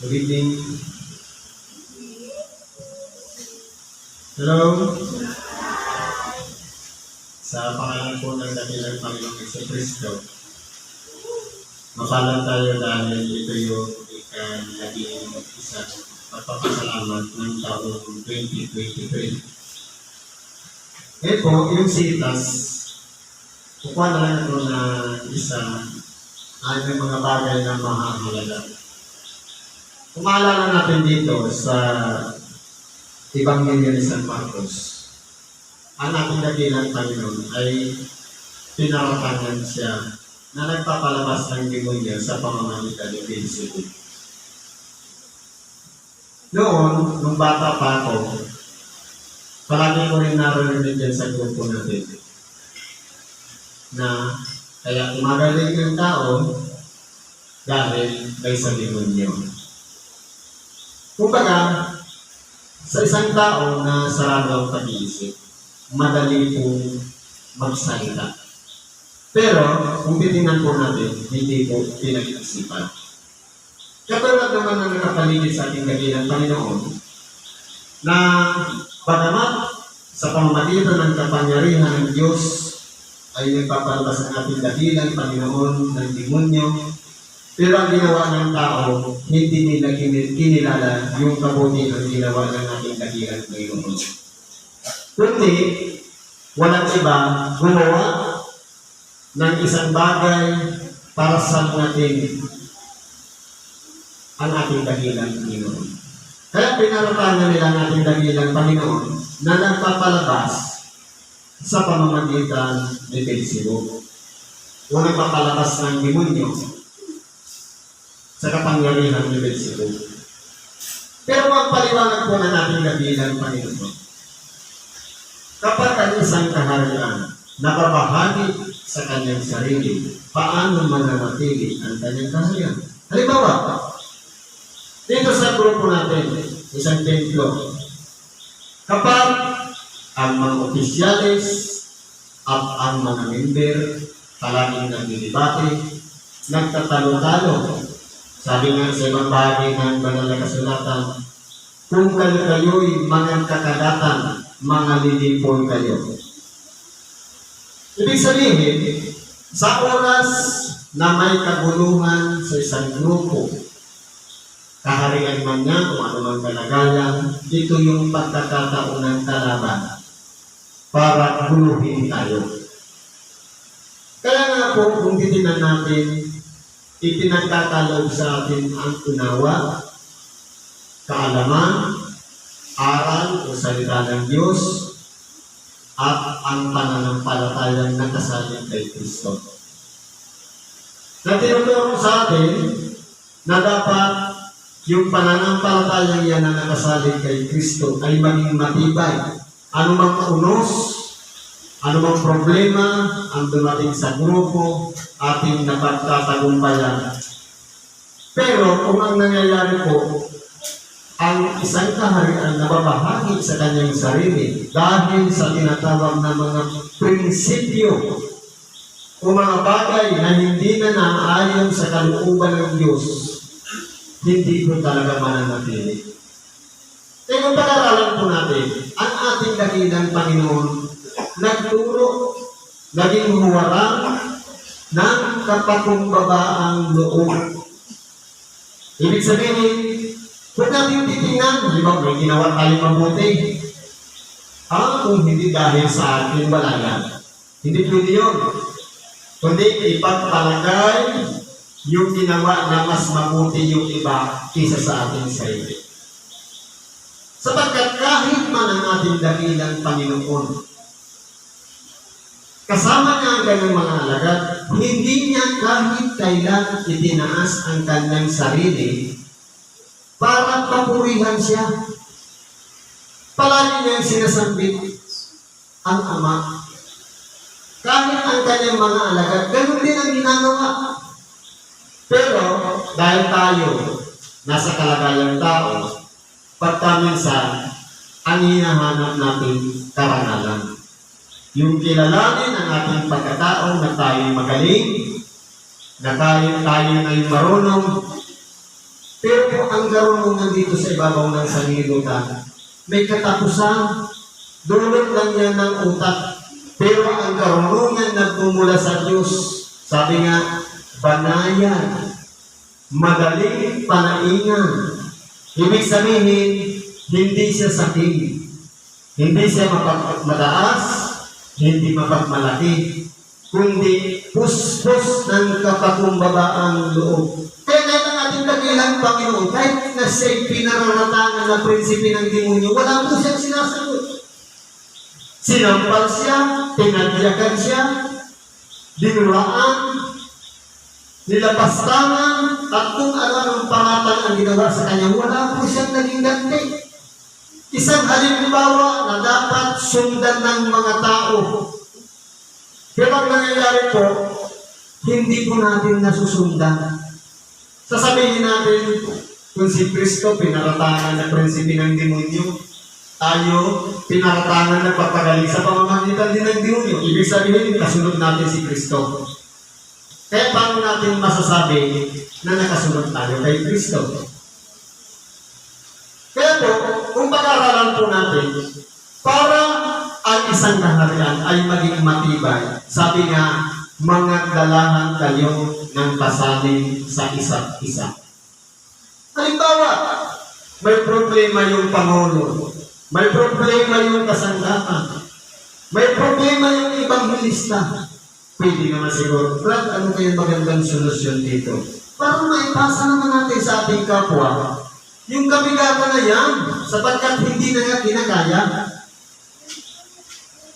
Good evening. Hello. Sa pangalan po ng dakilang Panginoong Jesucristo, mapalad tayo dahil ito yung ikalaging isang pagpapasalamat ng taong 2023. Ito, yung sitas, kukuha na lang ito na isa ay may mga bagay na mahahalaga. Kung maalala natin dito sa Ebanghelyo ni San Marcos, ang ating dakilang Panginoon ay pinaratangan siya na nagpapalabas ng demonyo sa pamamagitan ni Beelzebub. Noon, nung bata pa ako, palagi ko rin narinig yan sa grupo natin na kaya umagaling yung tao dahil may sa demonyo. Kumbaga, sa isang tao na sarado ang pag-iisip, madali pong magsalita. Pero, kung titingnan po natin, hindi po pinag-isipan. Katulad naman ang nakapaligid sa ating dakilang Panginoon, na bagamat sa pamamagitan ng kapangyarihan ng Diyos ay nagpapalabas ang ating dakilang Panginoon ng demonyo, pero ang ginawa ng tao, hindi nila kinilala yung kabutihan ginawa ng ating dakilang Panginoon. Kundi, walang iba gumawa ng isang bagay para sa ating ang ating dakilang Panginoon. Kaya pinaratangan nila ang ating dakilang Panginoon na nagpapalabas sa pamamagitan ni Beelzebub. O nagpapalabas ng demonyo sa kapangyarihan ni Beelzebub. Pero magpaliwanag po na natin dakilang Panginoon. Kapag ang isang kaharian nakabahagi sa kanyang sarili, paano mananatili ang kanyang kaharian? Halimbawa, dito sa grupo natin, isang templo, kapag ang mga opisyalis at ang mga member palaging nagdidebate, nagtatalo-talo. Sabi nga sa ibang bahagi ng banal na kasulatan, kung kayo'y mga kakadatan, mga lilipon kayo. Ibig sabihin, sa oras na may kaguluhan sa isang grupo, kaharian man niya kung ano mang kalagayan, dito yung pagkakataon ng kalaban para guluhin tayo. Kaya nga po, kung titignan natin, ipinagkakaloob sa atin ang unawa, kaalaman, aral o salita ng Diyos, at ang pananampalatayang nakasalig kay Kristo. Na tinuturo sa atin na dapat yung pananampalatayang yan na nakasalig kay Kristo ay maging matibay. Ano mang unos, ano mang problema ang dumating sa grupo, ating napagtatagumpayan. Pero kung ang nangyayari po, ang isang kaharian nababahagi sa kanyang sarili dahil sa tinatawag na mga prinsipyo o mga bagay na hindi na naayon sa kalooban ng Diyos, hindi ko talaga mananatili. E kung pag-aralan po natin, ang ating dakilang Panginoon nagturo, naging huwarang ng kapagkumbabaang loob. Ibig sabihin, kung natin titingnan, di ba, may ginawa tayong mabuti. Kung hindi dahil sa akin, wala yan. Hindi pwede yun. Kundi ipagpalagay yung ginawa na mas mabuti yung iba kaysa sa ating sarili. Sapagkat kahit man ang ating dakilang Panginoon, kasama niya ang kanyang mga alagad, hindi niya kahit kailan itinaas ang kanyang sarili para papurihan siya. Palagi niyang sinasambit ang Ama. Kahit ang kanyang mga alagad, ganun din ang ginagawa. Pero, dahil tayo, nasa kalagayang tao, pagkaminsan, ang hinahanap natin karangalan. Yung kilalanin ang ating pagkatao na tayo magaling, na tayo ay marunong, Pero kung ang karunungan dito sa ibabaw ng sanlibutan, may katapusan, dulot lang yan ng utak. Pero ang karunungan na tumula sa Diyos, sabi nga, banayan, madaling panaingan. Ibig sabihin, hindi siya sakit, hindi siya mataas, hindi mapagmalaki, kundi puspos ng kapagkumbabaang loob. Kaya kahit ang ating dakilang Panginoon, kahit na siya'y pinararatangan na prinsipe ng demonyo, wala po siyang sinasagot. Sinampal siya, pinagyakan siya, dinuraan, nilapastangan, at kung ano-anong pamatang ang ginawa sa kanya, wala po siyang naging ganti. Isang halimbawa na dapat sundan ng mga tao. Pero ang nangyayari po, hindi po natin nasusundan. Sasabihin natin, kung si Kristo pinaratangan na prinsipe ng demonyo, tayo pinaratangan na pagpagaling sa pamamagitan din ng demonyo. Ibig sabihin, kasunod natin si Kristo. Kaya paano natin masasabi na nakasunod tayo kay Kristo? Kaya po, kung pag-aralan po natin, para ang isang kaharian ay maging matibay, sabi nga, mga dalahan kayo ng pasanin sa isa't isa. Halimbawa, may problema yung Pangulo, may problema yung kasangkapan, may problema yung ibanghelista. Pwede naman siguro, Brad, ano kaya magandang solusyon dito? Para maipasa naman natin sa ating kapwa, yung kabigatan na yan, sapagkat hindi na nga kinakaya.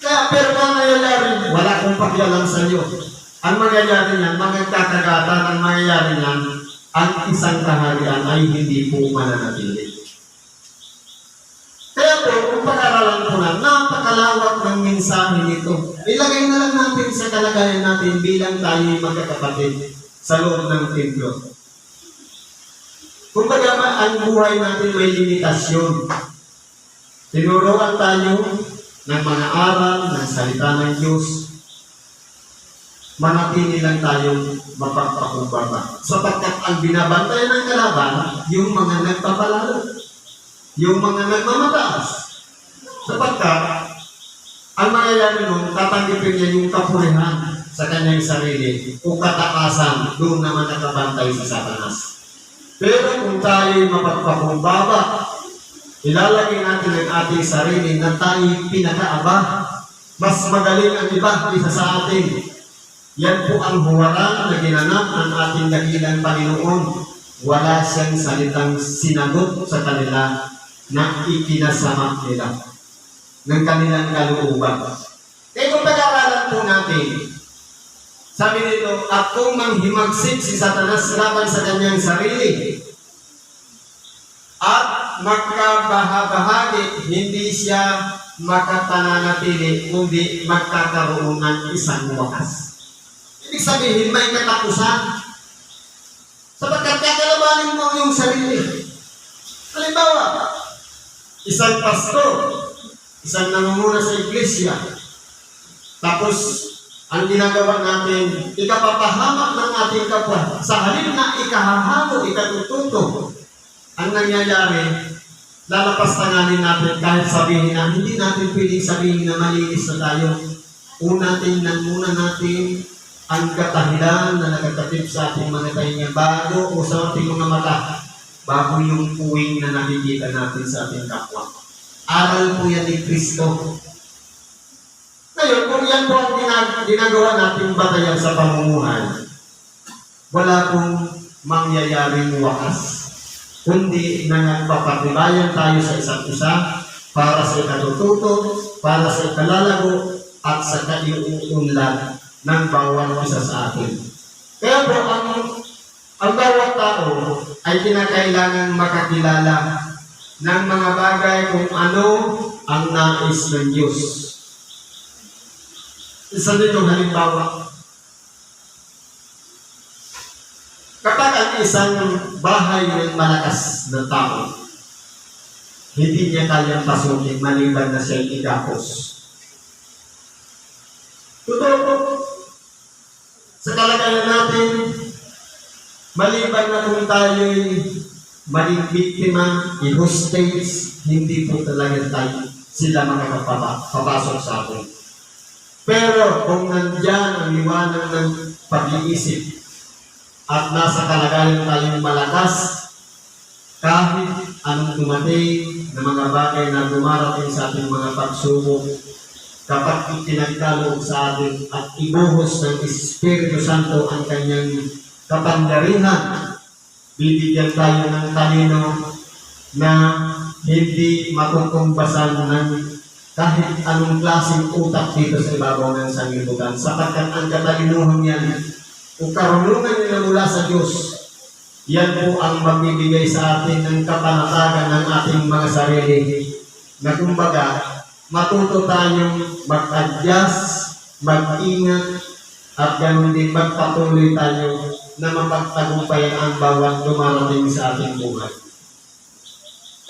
Kaya, pero kung nangyayari, wala akong pakialam sa iyo. Ang mangyayari niyan, mga kakagatan, ang mangyayari niyan, ang isang kaharian ay hindi po mananatili. Kaya po, kung pag-aralan po na, napakalawak ng mensahe nito. Ilagay na lang natin sa kalagayan natin bilang tayo magkakapatid sa loob ng templo. Kung baga ang buhay natin may limitasyon. Tinuruan tayo ng mga aral, ng salita ng Diyos. Manatili lang tayong mapagpakumbaba. Sapagkat ang binabantayan ng kalaban, yung mga nagpapalalo, yung mga nagmamataas. Sapagkat, ang mangyayari nun, tatanggipin niya yung kapurihan sa kanyang sarili o katakasan, doon naman nakabantay sa Satanas. Pero kung tayo'y mapagpakumbaba, ilalagay natin ang ating sarili na tayo'y pinakaaba. Mas magaling ang iba isa sa atin. Yan po ang huwaran na ginanap ng ating dakilang Panginoon. Wala siyang salitang sinagot sa kanila na ikinasama nila ng kanilang kalooban. Kaya kung pag-aralan po natin, sabi nito, at kung manghimagsik si Satanas laban sa kanyang sarili at magkabahabahagi, hindi siya makapananatili, kundi magkakaroon ng isang wakas. Ibig sabihin, may katapusan. Sapagkat kakalabanin mo yung sarili. Halimbawa, isang pastor, isang namumuna sa iglesia, tapos ang ginagawa natin, ikapapahamak ng ating kapwa. Sa halip na ikahahamo, ikatututo, ang nangyayari, lalapastanganin natin kahit sabihin na, hindi natin pwedeng sabihin na malinis na tayo. Tingnan muna natin ang katahilan na nagkatip sa ating mga tainga bago o sa ating mga mata, bago yung puwing na nakikita natin sa ating kapwa. Aral po yan ni Kristo. Ngayon, kung yan po ang ginagawa nating batayan sa pamumuhay, wala pong mangyayaring wakas, kundi nagpapatibayan tayo sa isa't isa para sa ikatututo, para sa ikalalago, at sa kaiuunlad ng bawat isa sa atin. Kaya po, ang bawat tao ay kinakailangan makakilala ng mga bagay kung ano ang nais ng Diyos. Isa ditong halimbawa. Kapag ang isang bahay ng malakas na tao, hindi niya kayang pasukin maliban na siya'y igapos. Totoo po, sa kalagayan natin, maliban na kung tayo'y maging biktima, i-hostage, hindi po talaga tayo sila makakapapasok sa atin. Pero kung nandyan ang liwanag ng pag-iisip at nasa kalagayan tayong malakas, kahit anong dumating na mga bagay na dumarating sa ating mga pagsubok, kapag itinagkaloob sa atin at ibuhos ng Espiritu Santo ang kanyang kapangyarihan, bibigyan tayo ng talino na hindi matutumbasan ng kahit anong klaseng utak dito sa ibabaw ng sanglibutan, sapagkat ang katalinuhan yan o karunungan nila mula sa Diyos, yan po ang magbibigay sa atin ng kapanatagan ng ating mga sarili na kumbaga matuto tayong mag-adjust, mag-ingat, at ganoon din magpatuloy tayo na mapagtagumpayan ang bawat dumarating sa ating buhay.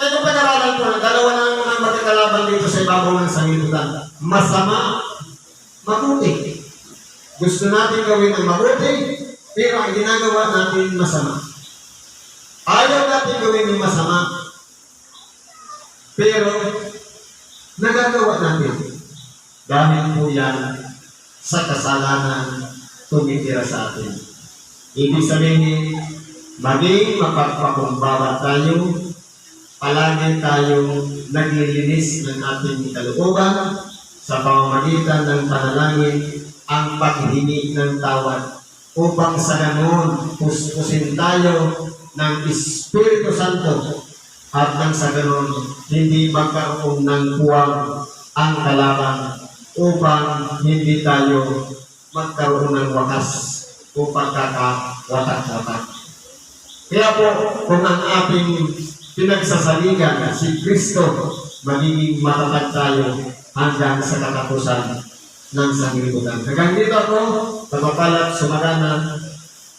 Kaya pag-aralan ko, dalawa na ang magkakalaban dito sa ibabaw ng sanglibutan. Masama, mabuti. Gusto natin gawin ang mabuti, pero ang ginagawa natin masama. Ayaw natin gawin ang masama, pero nagagawa natin. Dahil po yan sa kasalanan tumitira sa atin. Ibig sabihin, maging mapagpakumbawat tayo, palagi tayong naglilinis ng ating kalooban sa pamamagitan ng panalangin ang paghingi ng tawad upang sa ganon puspusin tayo ng Espiritu Santo at nang sa ganon hindi magkaroon ng puwang ang kalaban upang hindi tayo magkaroon ng wakas o pagkakawatak-watak. Kaya po, kung ang ating pinagsasaligan si Kristo, magiging matatag tayo hanggang sa katapusan ng sanglibutan. Hanggang dito ako, pagpapalat, sumagana,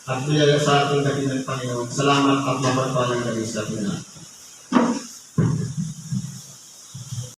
at biyaya sa ating kapinang Panginoon. Salamat at mapagpalang kami sa ating lahat.